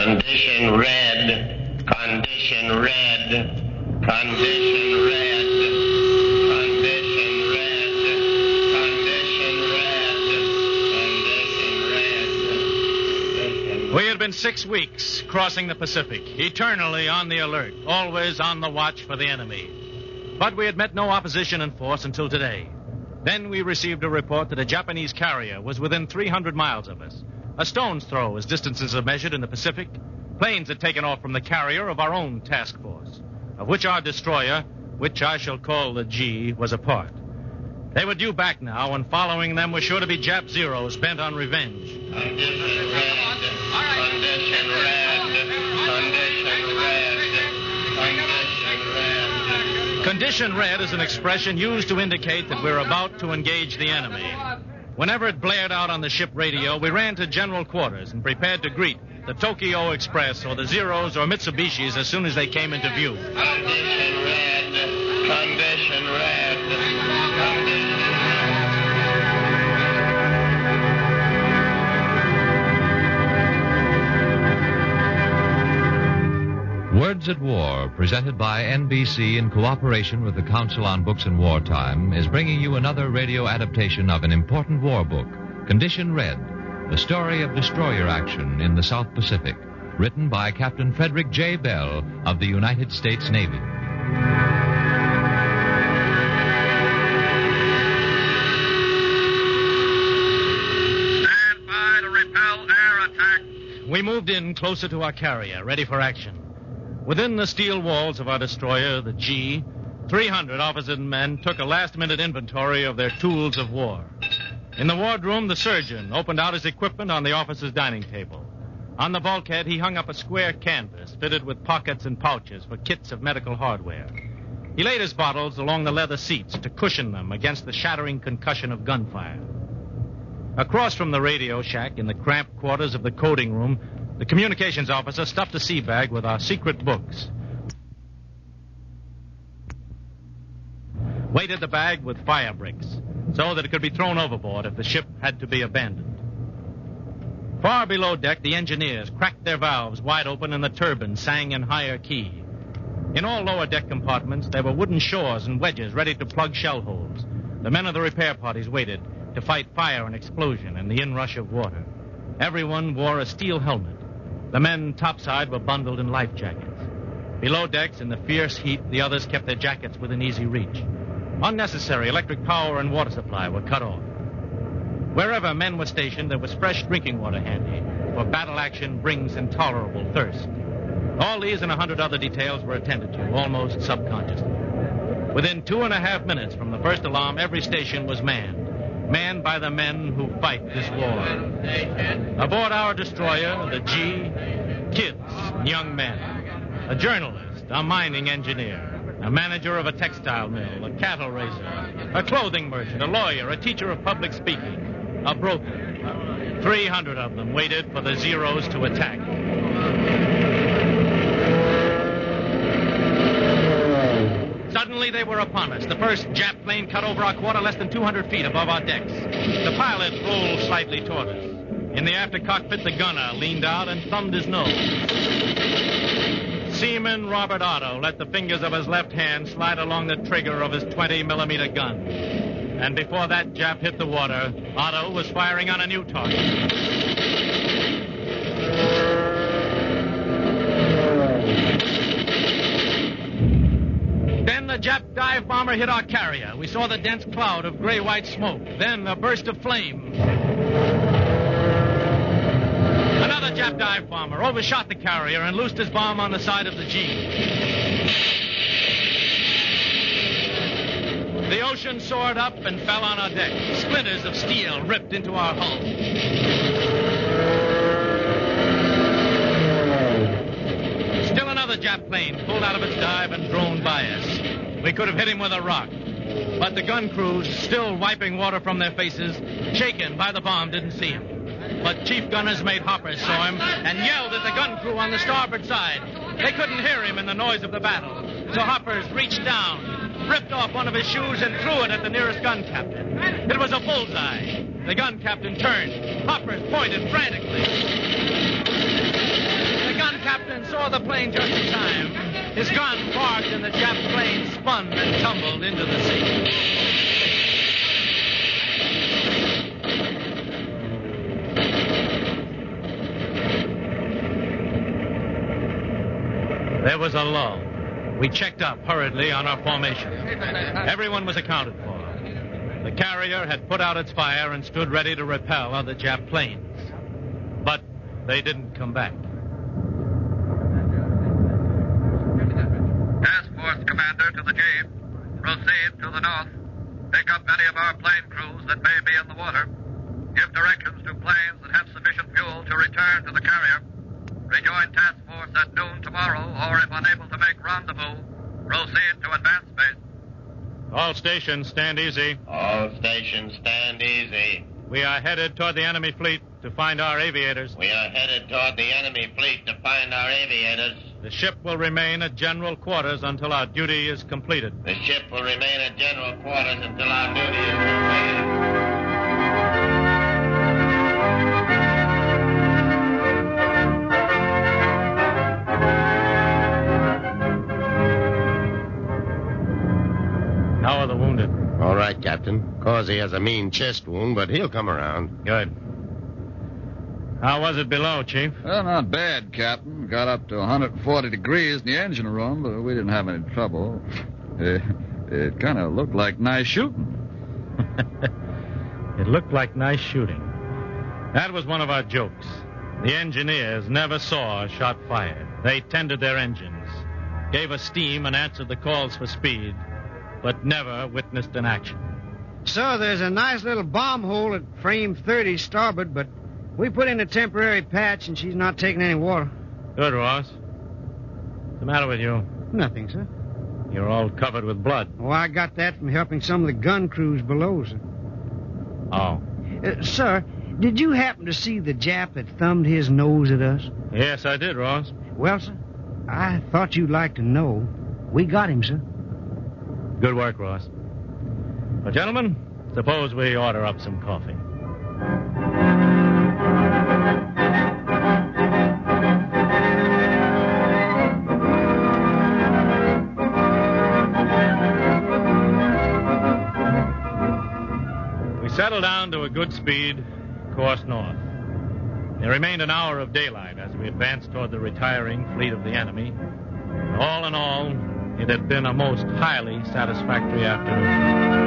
Condition red. Condition red. Condition red. Condition red. Condition red. Condition red. We had been 6 weeks crossing the Pacific, eternally on the alert, always on the watch for the enemy. But we had met no opposition in force until today. Then we received a report that a Japanese carrier was within 300 miles of us. A stone's throw as distances are measured in the Pacific. Planes had taken off from the carrier of our own task force, of which our destroyer, which I shall call the G, was a part. They were due back now, and following them were sure to be Jap Zeros bent on revenge. Condition red. Condition red. Condition red. Condition red. Condition red is an expression used to indicate that we're about to engage the enemy. Whenever it blared out on the ship radio, we ran to general quarters and prepared to greet the Tokyo Express or the Zeros or Mitsubishis as soon as they came into view. Condition red. Condition red. Condition Words at War, presented by NBC in cooperation with the Council on Books in Wartime, is bringing you another radio adaptation of an important war book, Condition Red, the story of destroyer action in the South Pacific, written by Captain Frederick J. Bell of the United States Navy. Stand by to repel air attack. We moved in closer to our carrier, ready for action. Within the steel walls of our destroyer, the G, 300 officers and men took a last-minute inventory of their tools of war. In the wardroom, the surgeon opened out his equipment on the officer's dining table. On the bulkhead, he hung up a square canvas fitted with pockets and pouches for kits of medical hardware. He laid his bottles along the leather seats to cushion them against the shattering concussion of gunfire. Across from the radio shack, in the cramped quarters of the coding room, the communications officer stuffed a sea bag with our secret books. Weighted the bag with fire bricks so that it could be thrown overboard if the ship had to be abandoned. Far below deck, the engineers cracked their valves wide open and the turbine sang in higher key. In all lower deck compartments, there were wooden shores and wedges ready to plug shell holes. The men of the repair parties waited to fight fire and explosion and the inrush of water. Everyone wore a steel helmet. The men topside were bundled in life jackets. Below decks, in the fierce heat, the others kept their jackets within easy reach. Unnecessary electric power and water supply were cut off. Wherever men were stationed, there was fresh drinking water handy, for battle action brings intolerable thirst. All these and 100 other details were attended to, almost subconsciously. Within 2.5 minutes from the first alarm, every station was manned by the men who fight this war. Aboard our destroyer, the G, kids, young men. A journalist, a mining engineer, a manager of a textile mill, a cattle raiser, a clothing merchant, a lawyer, a teacher of public speaking, a broker. 300 of them waited for the Zeros to attack. Suddenly they were upon us. The first Jap plane cut over our quarter less than 200 feet above our decks. The pilot rolled slightly toward us. In the after cockpit, the gunner leaned out and thumbed his nose. Seaman Robert Otto let the fingers of his left hand slide along the trigger of his 20-millimeter gun. And before that Jap hit the water, Otto was firing on a new target. Then the Jap dive bomber hit our carrier. We saw the dense cloud of gray-white smoke. Then a burst of flame. Another Jap dive bomber overshot the carrier and loosed his bomb on the side of the G. The ocean soared up and fell on our deck. Splinters of steel ripped into our hull. Still another Jap plane pulled out of its dive and droned by us. We could have hit him with a rock. But the gun crews, still wiping water from their faces, shaken by the bomb, didn't see him. But Chief Gunner's mate Hoppers saw him and yelled at the gun crew on the starboard side. They couldn't hear him in the noise of the battle. So Hoppers reached down, ripped off one of his shoes and threw it at the nearest gun captain. It was a bullseye. The gun captain turned. Hoppers pointed frantically. The captain saw the plane just in time. His gun barked and the Jap plane spun and tumbled into the sea. There was a lull. We checked up hurriedly on our formation. Everyone was accounted for. The carrier had put out its fire and stood ready to repel other Jap planes. But they didn't come back. Task Force Commander to the Chief. Proceed to the north. Pick up any of our plane crews that may be in the water. Give directions to planes that have sufficient fuel to return to the carrier. Rejoin Task Force at noon tomorrow, or if unable to make rendezvous, proceed to advance base. All stations, stand easy. All stations, stand easy. We are headed toward the enemy fleet to find our aviators. We are headed toward the enemy fleet to find our aviators. The ship will remain at general quarters until our duty is completed. The ship will remain at general quarters until our duty is completed. How are the wounded? All right, Captain. Causey has a mean chest wound, but he'll come around. Good. How was it below, Chief? Well, not bad, Captain. Got up to 140 degrees in the engine room, but we didn't have any trouble. It kind of looked like nice shooting. It looked like nice shooting. That was one of our jokes. The engineers never saw a shot fired. They tended their engines, gave us steam and answered the calls for speed, but never witnessed an action. So there's a nice little bomb hole at frame 30 starboard, but we put in a temporary patch and she's not taking any water. Good, Ross. What's the matter with you? Nothing, sir. You're all covered with blood. Oh, I got that from helping some of the gun crews below, sir. Oh. Sir, did you happen to see the Jap that thumbed his nose at us? Yes, I did, Ross. Well, sir, I thought you'd like to know. We got him, sir. Good work, Ross. Well, gentlemen, suppose we order up some coffee. We settled down to a good speed, course north. There remained an hour of daylight as we advanced toward the retiring fleet of the enemy. All in all, it had been a most highly satisfactory afternoon.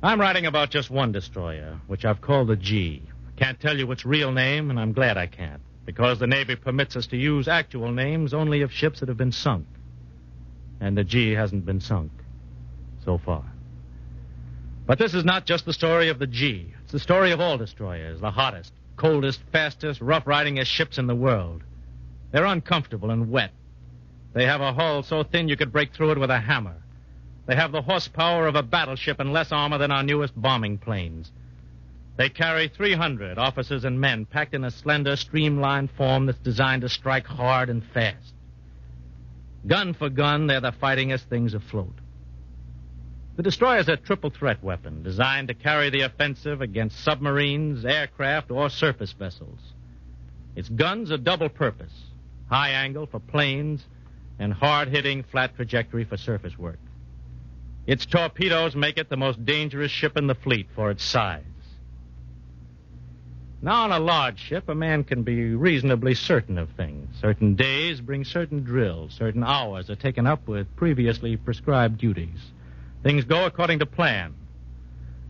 I'm writing about just one destroyer, which I've called the G. Can't tell you its real name, and I'm glad I can't, because the Navy permits us to use actual names only of ships that have been sunk. And the G hasn't been sunk so far. But this is not just the story of the G. It's the story of all destroyers, the hottest, coldest, fastest, rough-ridingest ships in the world. They're uncomfortable and wet. They have a hull so thin you could break through it with a hammer. They have the horsepower of a battleship and less armor than our newest bombing planes. They carry 300 officers and men packed in a slender, streamlined form that's designed to strike hard and fast. Gun for gun, they're the fightingest things afloat. The destroyer's a triple threat weapon designed to carry the offensive against submarines, aircraft, or surface vessels. Its guns are double purpose, high angle for planes and hard-hitting flat trajectory for surface work. Its torpedoes make it the most dangerous ship in the fleet for its size. Now, on a large ship, a man can be reasonably certain of things. Certain days bring certain drills. Certain hours are taken up with previously prescribed duties. Things go according to plan.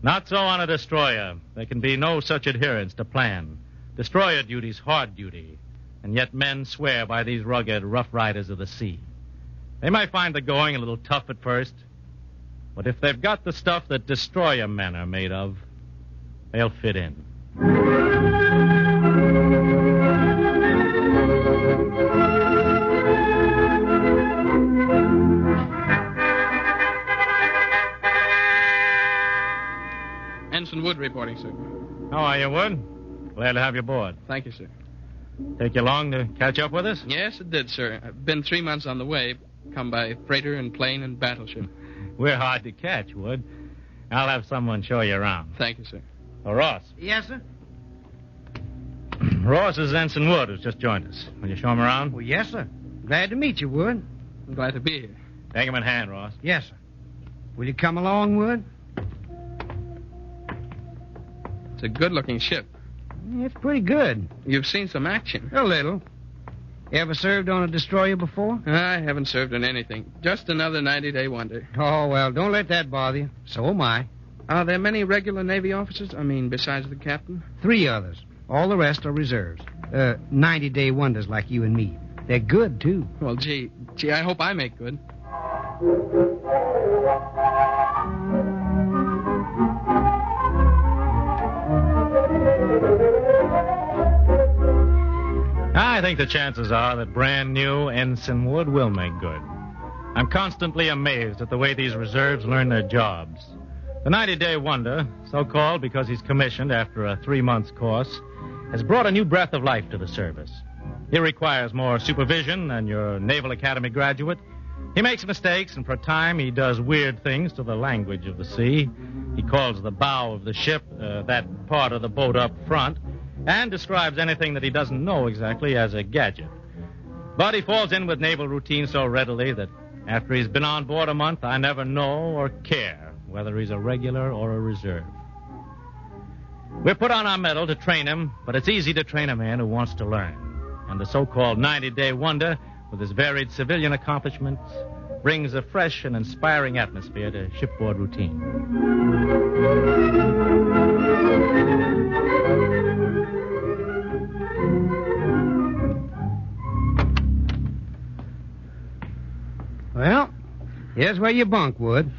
Not so on a destroyer. There can be no such adherence to plan. Destroyer duty's hard duty, and yet men swear by these rugged, rough riders of the sea. They might find the going a little tough at first, but if they've got the stuff that destroyer men are made of, they'll fit in. Ensign Wood reporting, sir. How are you, Wood? Glad to have you aboard. Thank you, sir. Take you long to catch up with us? Yes, it did, sir. I've been 3 months on the way, come by freighter and plane and battleship. We're hard to catch, Wood. I'll have someone show you around. Thank you, sir. Oh, Ross. Yes, sir? Ross is Ensign Wood, who's just joined us. Will you show him around? Well, yes, sir. Glad to meet you, Wood. I'm glad to be here. Take him in hand, Ross. Yes, sir. Will you come along, Wood? It's a good-looking ship. It's pretty good. You've seen some action. A little. Ever served on a destroyer before? I haven't served on anything. Just another 90-day wonder. Oh, well, don't let that bother you. So am I. Are there many regular Navy officers? I mean, besides the captain? 3 others. All the rest are reserves. 90-day wonders like you and me. They're good, too. Well, gee, I hope I make good. I think the chances are that brand new Ensign Wood will make good. I'm constantly amazed at the way these reserves learn their jobs. The 90-day wonder, so-called because he's commissioned after a 3-month course, has brought a new breath of life to the service. He requires more supervision than your Naval Academy graduate. He makes mistakes, and for a time he does weird things to the language of the sea. He calls the bow of the ship, that part of the boat up front, and describes anything that he doesn't know exactly as a gadget. But he falls in with naval routine so readily that after he's been on board a month, I never know or care whether he's a regular or a reserve. We're put on our mettle to train him, but it's easy to train a man who wants to learn. And the so-called 90-day wonder, with his varied civilian accomplishments, brings a fresh and inspiring atmosphere to shipboard routine. Well, here's where you bunk, Wood.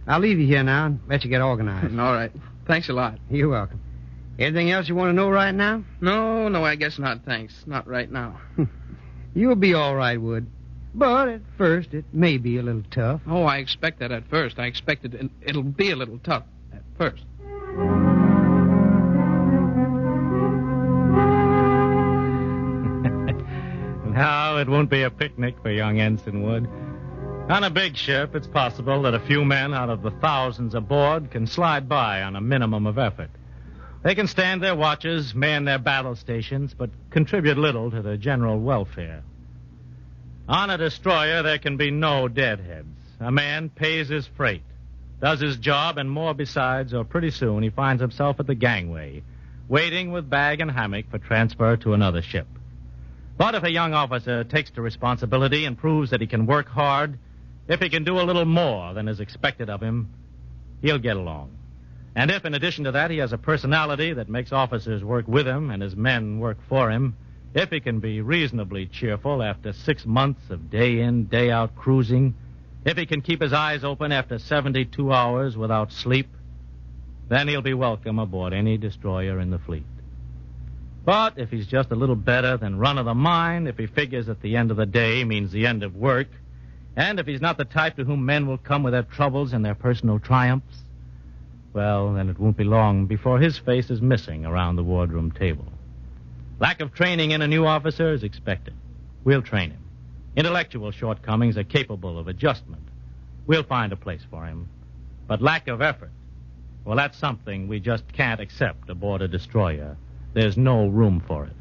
I'll leave you here now and let you get organized. All right. Thanks a lot. You're welcome. Anything else you want to know right now? No, I guess not, thanks. Not right now. You'll be all right, Wood. But at first, it may be a little tough. Oh, I expect that at first. I expect it'll be a little tough at first. No, it won't be a picnic for young Ensign Wood. On a big ship, it's possible that a few men out of the thousands aboard can slide by on a minimum of effort. They can stand their watches, man their battle stations, but contribute little to the general welfare. On a destroyer, there can be no deadheads. A man pays his freight, does his job, and more besides, or pretty soon he finds himself at the gangway, waiting with bag and hammock for transfer to another ship. But if a young officer takes the responsibility and proves that he can work hard, if he can do a little more than is expected of him, he'll get along. And if, in addition to that, he has a personality that makes officers work with him and his men work for him, if he can be reasonably cheerful after 6 months of day-in, day-out cruising, if he can keep his eyes open after 72 hours without sleep, then he'll be welcome aboard any destroyer in the fleet. But if he's just a little better than run-of-the-mine, if he figures that the end of the day means the end of work, and if he's not the type to whom men will come with their troubles and their personal triumphs, well, then it won't be long before his face is missing around the wardroom table. Lack of training in a new officer is expected. We'll train him. Intellectual shortcomings are capable of adjustment. We'll find a place for him. But lack of effort, well, that's something we just can't accept aboard a destroyer. There's no room for it.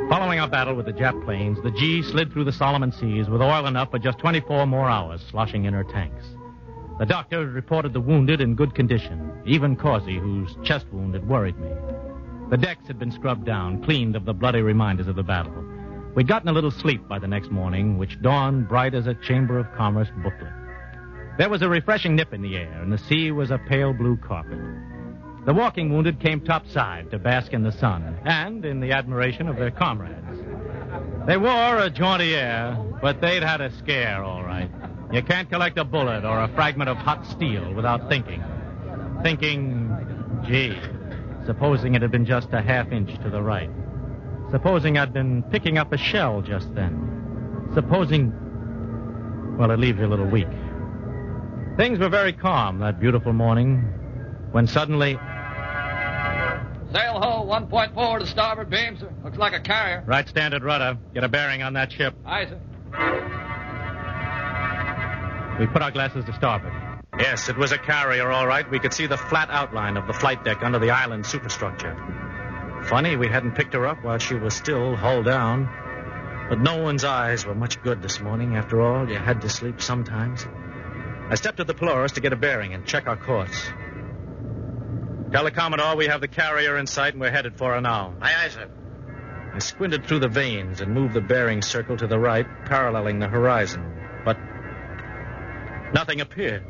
Following our battle with the Jap planes, the G slid through the Solomon Seas with oil enough for just 24 more hours, sloshing in her tanks. The doctor reported the wounded in good condition, even Causey, whose chest wound had worried me. The decks had been scrubbed down, cleaned of the bloody reminders of the battle. We'd gotten a little sleep by the next morning, which dawned bright as a Chamber of Commerce booklet. There was a refreshing nip in the air, and the sea was a pale blue carpet. The walking wounded came topside to bask in the sun and in the admiration of their comrades. They wore a jaunty air, but they'd had a scare, all right. You can't collect a bullet or a fragment of hot steel without thinking. Gee, supposing it had been just a half-inch to the right. Supposing I'd been picking up a shell just then. Well, it leaves you a little weak. Things were very calm that beautiful morning when suddenly... Sail ho, 1.4 to starboard beam, sir. Looks like a carrier. Right standard rudder. Get a bearing on that ship. Aye, sir. We put our glasses to starboard. Yes, it was a carrier, all right. We could see the flat outline of the flight deck under the island superstructure. Funny we hadn't picked her up while she was still hull down. But no one's eyes were much good this morning. After all, you had to sleep sometimes. I stepped to the Polaris to get a bearing and check our course. Tell the Commodore we have the carrier in sight and we're headed for her now. Aye, aye, sir. I squinted through the vanes and moved the bearing circle to the right, paralleling the horizon. But nothing appeared.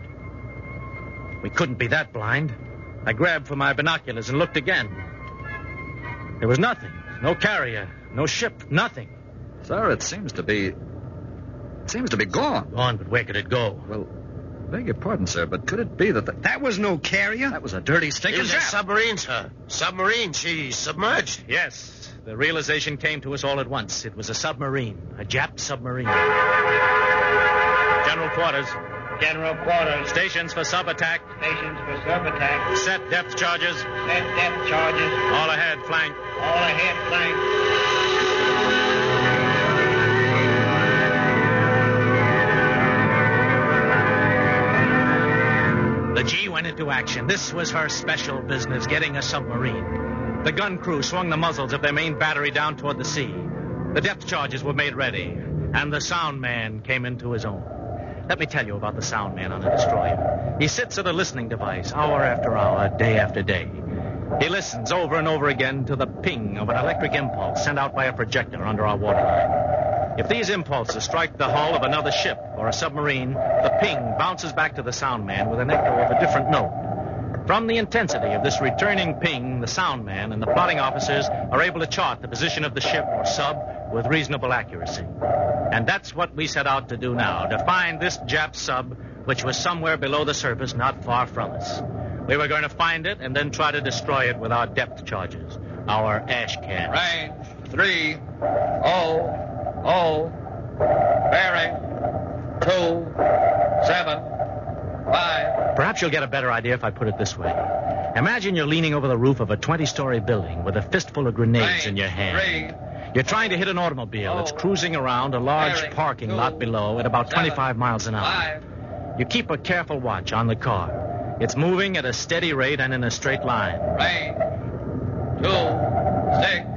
We couldn't be that blind. I grabbed for my binoculars and looked again. There was nothing. No carrier, no ship, nothing. Sir, it seems to be gone. Gone, but where could it go? Well, beg your pardon, sir, but could it be that That was no carrier. that was a dirty It stinking was a Jap? submarine, sir. Submarine. She's submerged. Yes, the realization came to us all at once. It was a submarine, a Jap submarine. General quarters. General quarters. Stations for sub-attack. Stations for sub-attack. Set depth charges. Set depth charges. All ahead, flank. All ahead flank. The G went into action. This was her special business, getting a submarine. The gun crew swung the muzzles of their main battery down toward the sea. The depth charges were made ready, and the sound man came into his own. Let me tell you about the sound man on a destroyer. He sits at a listening device hour after hour, day after day. He listens over and over again to the ping of an electric impulse sent out by a projector under our waterline. If these impulses strike the hull of another ship or a submarine, the ping bounces back to the sound man with an echo of a different note. From the intensity of this returning ping, the sound man and the plotting officers are able to chart the position of the ship or sub with reasonable accuracy. And that's what we set out to do now, to find this Jap sub, which was somewhere below the surface not far from us. We were going to find it and then try to destroy it with our depth charges, our ash cans. Range 3, 0, bearing 2, 7, 5. Perhaps you'll get a better idea if I put it this way. Imagine you're leaning over the roof of a 20-story building with a fistful of grenades in your hand. 3, You're trying to hit an automobile that's cruising around a large parking lot below at about 25 miles an hour. 5. You keep a careful watch on the car. It's moving at a steady rate and in a straight line. Range 2, 6,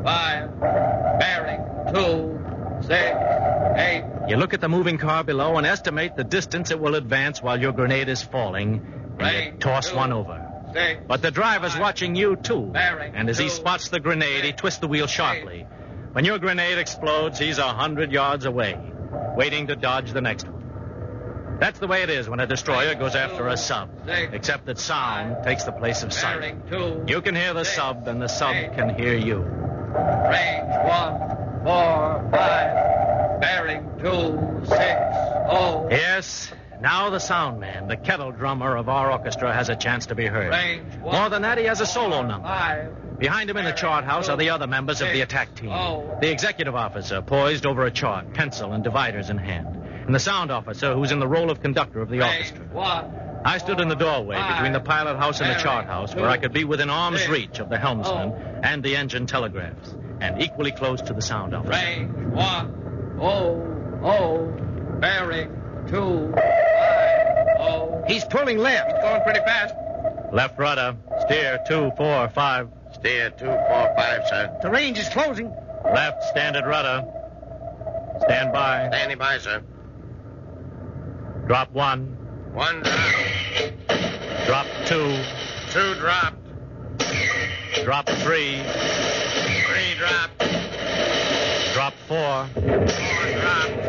5, bearing 2, 6, 8. You look at the moving car below and estimate the distance it will advance while your grenade is falling, and you toss one over. 6. But the driver's watching you, too. Bearing And as he 2, spots the grenade, he twists the wheel sharply. When your grenade explodes, he's 100 yards away, waiting to dodge the next one. That's the way it is when a destroyer goes after a sub, except that sound takes the place of sight. Bearing 2. You can hear the sub, and the sub can hear you. Range 1, 4, 5, bearing 2, 6, 0. Yes, now the sound man, the kettle drummer of our orchestra, has a chance to be heard. Range 1, More than that, he has a solo number. 5. Behind him in the chart house are the other members of the attack team. The executive officer, poised over a chart, pencil and dividers in hand. And the sound officer, who's in the role of conductor of the orchestra. 1. I stood in the doorway between the pilot house and the chart house, where I could be within arm's reach of the helmsman and the engine telegraphs, and equally close to the sound officer. Range 1, 0, bearing 2, 5, 0. He's pulling left. Going pretty fast. Left rudder, steer 2, 4, 5. Steer 2, 4, 5, sir. The range is closing. Left standard rudder. Stand by. Standing by, sir. Drop 1. 1 drop. Drop 2. 2 dropped. Drop 3. 3 dropped. Drop 4. 4 dropped.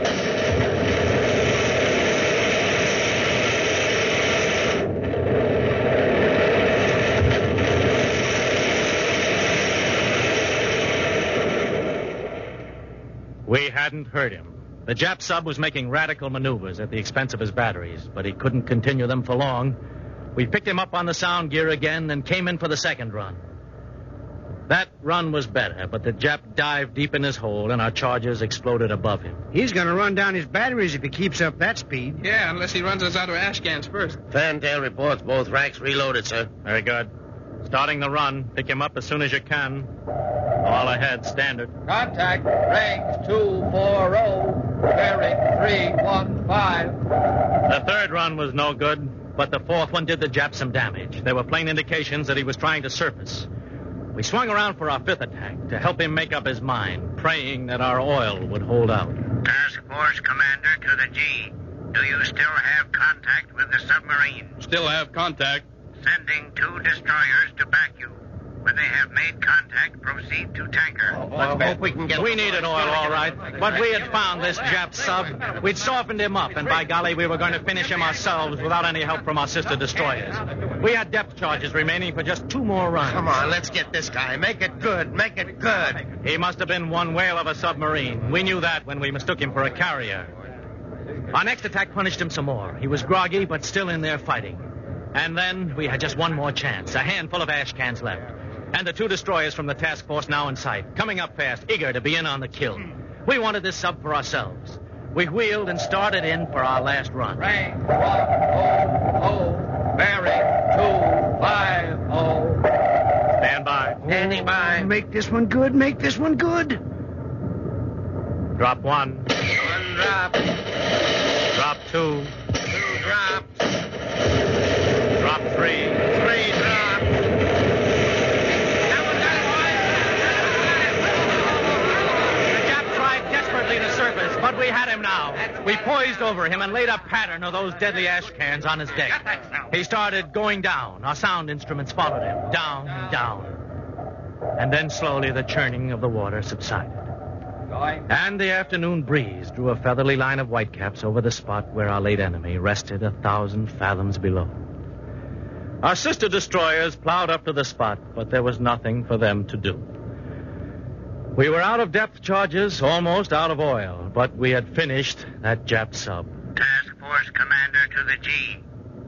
We hadn't heard him. The Jap sub was making radical maneuvers at the expense of his batteries, but he couldn't continue them for long. We picked him up on the sound gear again and came in for the second run. That run was better, but the Jap dived deep in his hole and our charges exploded above him. He's going to run down his batteries if he keeps up that speed. Yeah, unless he runs us out of ash cans first. Fantail reports both racks reloaded, sir. Very good. Starting the run. Pick him up as soon as you can. All ahead, standard. Contact. Range 240. Bearing 315. The third run was no good, but the fourth one did the Jap some damage. There were plain indications that he was trying to surface. We swung around for our fifth attack to help him make up his mind, praying that our oil would hold out. Task Force Commander to the G. Do you still have contact with the submarine? Still have contact. Sending 2 destroyers to back you. When they have made contact, proceed to tanker. Let's hope we can get... We needed oil, all right, but we had found this Jap sub. We'd softened him up, and by golly, we were going to finish him ourselves without any help from our sister destroyers. We had depth charges remaining for just 2 more runs. Come on, let's get this guy. Make it good. Make it good. He must have been one whale of a submarine. We knew that when we mistook him for a carrier. Our next attack punished him some more. He was groggy, but still in there fighting. And then we had just one more chance, a handful of ash cans left. And the 2 destroyers from the task force now in sight, coming up fast, eager to be in on the kill. We wanted this sub for ourselves. We wheeled and started in for our last run. Range 100. Bearing 250. Stand by. Standing by. Make this one good. Make this one good. Drop 1. 1 drop. Drop 2. 2 drops. Drop 3. 3 drops. To surface, but we had him now. We poised over him and laid a pattern of those deadly ash cans on his deck. He started going down. Our sound instruments followed him. Down, down. And then slowly the churning of the water subsided. And the afternoon breeze drew a feathery line of whitecaps over the spot where our late enemy rested 1,000 fathoms below. Our sister destroyers plowed up to the spot, but there was nothing for them to do. We were out of depth charges, almost out of oil, but we had finished that Jap sub. Task Force Commander to the G.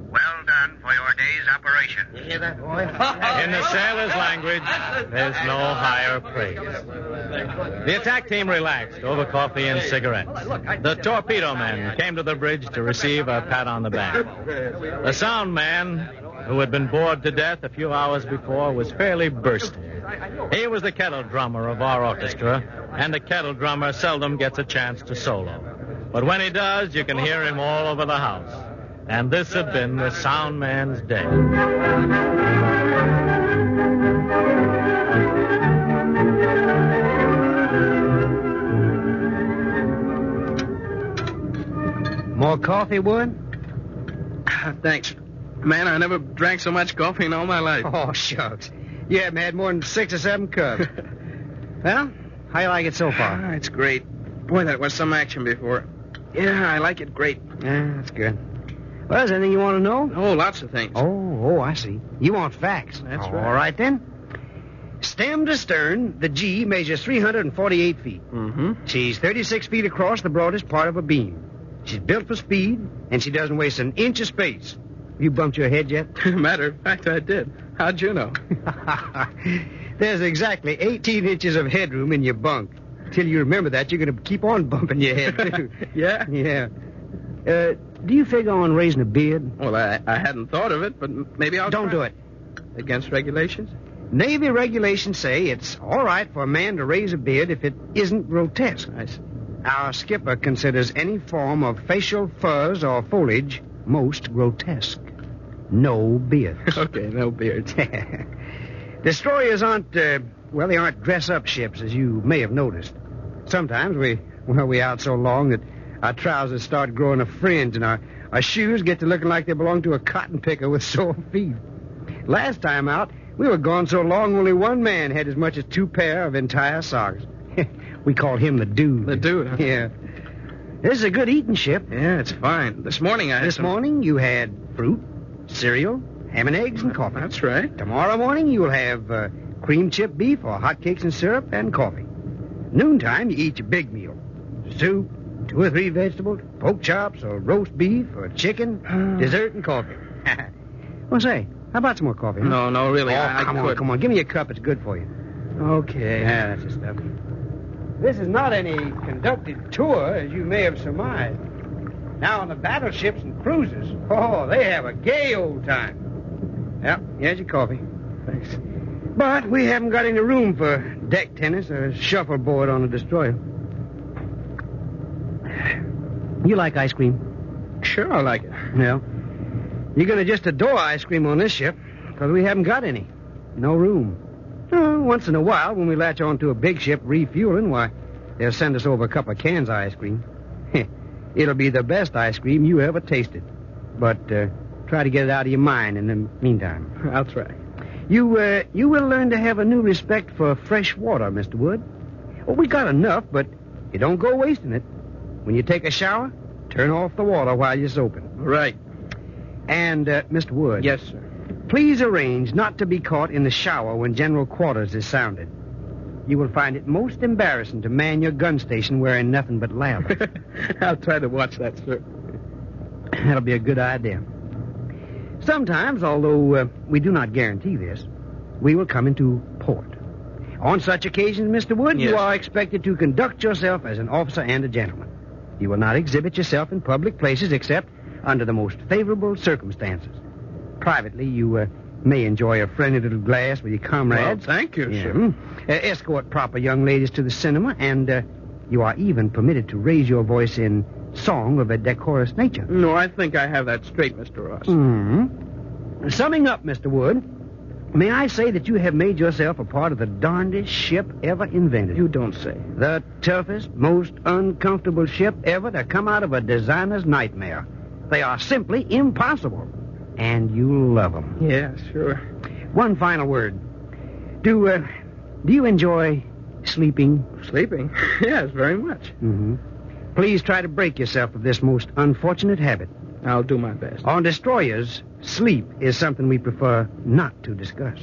Well done for your day's operation. You hear that, boy? In the sailor's language, there's no higher praise. The attack team relaxed over coffee and cigarettes. The torpedo men came to the bridge to receive a pat on the back. The sound man, who had been bored to death a few hours before, was fairly bursting. He was the kettle drummer of our orchestra, and the kettle drummer seldom gets a chance to solo. But when he does, you can hear him all over the house. And this had been the sound man's day. More coffee, Wood? Thanks. Man, I never drank so much coffee in all my life. Oh, shucks. You haven't had more than 6 or 7 cups. Well, how you like it so far? It's great. Boy, that was some action before. Yeah, I like it great. Yeah, that's good. Well, is there anything you want to know? Oh, lots of things. Oh, I see. You want facts. That's All right. right, then. Stem to stern, the G measures 348 feet. Mm-hmm. She's 36 feet across the broadest part of a beam. She's built for speed, and she doesn't waste an inch of space. You bumped your head yet? Matter of fact, I did. How'd you know? There's exactly 18 inches of headroom in your bunk. Till you remember that, you're going to keep on bumping your head, too. Yeah? Yeah. Do you figure on raising a beard? Well, I hadn't thought of it, but maybe I'll Don't try. do it. Against regulations? Navy regulations say it's all right for a man to raise a beard if it isn't grotesque. I see. Our skipper considers any form of facial furs or foliage most grotesque. No beards. Okay, no beards. Destroyers aren't, they aren't dress-up ships, as you may have noticed. Sometimes we out so long that our trousers start growing a fringe and our shoes get to looking like they belong to a cotton picker with sore feet. Last time out, we were gone so long only one man had as much as 2 pair of entire socks. We called him the Dude. The Dude, huh? Yeah. This is a good eating ship. Yeah, it's fine. This morning I had This morning you had fruit, cereal, ham and eggs, and coffee. That's right. Tomorrow morning you will have cream chip beef or hot cakes and syrup and coffee. Noontime you eat your big meal. Soup, 2 or 3 vegetables, pork chops or roast beef or chicken, dessert and coffee. Well, say, how about some more coffee? Huh? No, really. I come could. on, come on. Give me a cup. It's good for you. Okay. Yeah, that's the stuff. This is not any conducted tour, as you may have surmised. Now, on the battleships and cruisers, they have a gay old time. Well, here's your coffee. Thanks. But we haven't got any room for deck tennis or shuffleboard on a destroyer. You like ice cream? Sure, I like it. Well, you're going to just adore ice cream on this ship, because we haven't got any. No room. Once in a while, when we latch onto a big ship refueling, why, they'll send us over a couple of cans of ice cream. It'll be the best ice cream you ever tasted. But try to get it out of your mind in the meantime. I'll try. You will learn to have a new respect for fresh water, Mr. Wood. Well, we got enough, but you don't go wasting it. When you take a shower, turn off the water while you're soaping. Right. And, Mr. Wood. Yes, sir. Please arrange not to be caught in the shower when General Quarters is sounded. You will find it most embarrassing to man your gun station wearing nothing but lather. I'll try to watch that, sir. That'll be a good idea. Sometimes, although we do not guarantee this, we will come into port. On such occasions, Mr. Wood, Yes. you are expected to conduct yourself as an officer and a gentleman. You will not exhibit yourself in public places except under the most favorable circumstances. Privately, you may enjoy a friendly little glass with your comrades. Well, thank you, Yeah. sir. Escort proper young ladies to the cinema, and you are even permitted to raise your voice in song of a decorous nature. No, I think I have that straight, Mr. Ross. Mm-hmm. Summing up, Mr. Wood, may I say that you have made yourself a part of the darndest ship ever invented. You don't say. The toughest, most uncomfortable ship ever to come out of a designer's nightmare. They are simply impossible. And you love them. Yeah, sure. One final word. Do you enjoy sleeping? Sleeping? Yes, very much. Mm-hmm. Please try to break yourself of this most unfortunate habit. I'll do my best. On destroyers, sleep is something we prefer not to discuss.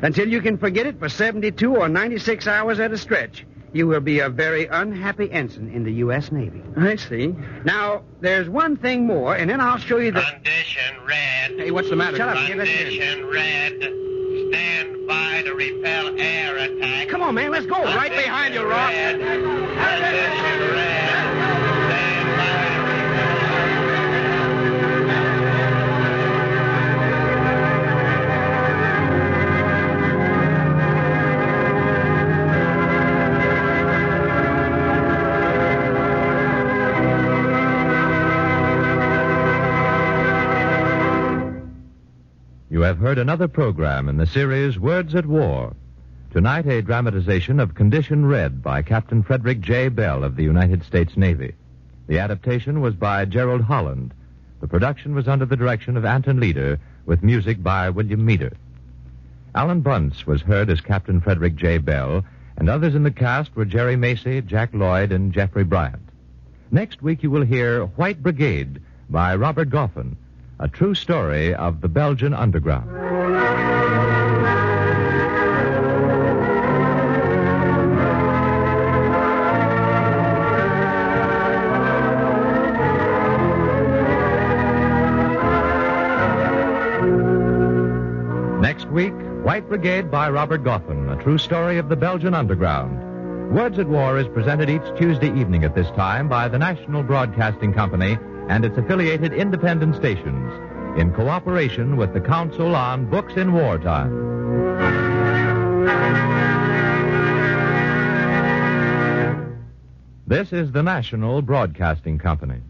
Until you can forget it for 72 or 96 hours at a stretch, you will be a very unhappy ensign in the U.S. Navy. I see. Now, there's one thing more, and then I'll show you the... Condition red. Hey, what's the matter? Shut up, give us this. Condition red. Stand by to repel air attack. Come on, man, let's go. Right behind you, Ross. Red. Condition red. Stand by. You have heard another program in the series Words at War. Tonight, a dramatization of Condition Red by Captain Frederick J. Bell of the United States Navy. The adaptation was by Gerald Holland. The production was under the direction of Anton Leader, with music by William Meader. Alan Bunce was heard as Captain Frederick J. Bell, and others in the cast were Jerry Macy, Jack Lloyd, and Jeffrey Bryant. Next week, you will hear White Brigade by Robert Goffin, a true story of the Belgian underground. Next week, White Brigade by Robert Goffin, a true story of the Belgian underground. Words at War is presented each Tuesday evening at this time by the National Broadcasting Company and its affiliated independent stations, in cooperation with the Council on Books in Wartime. This is the National Broadcasting Company.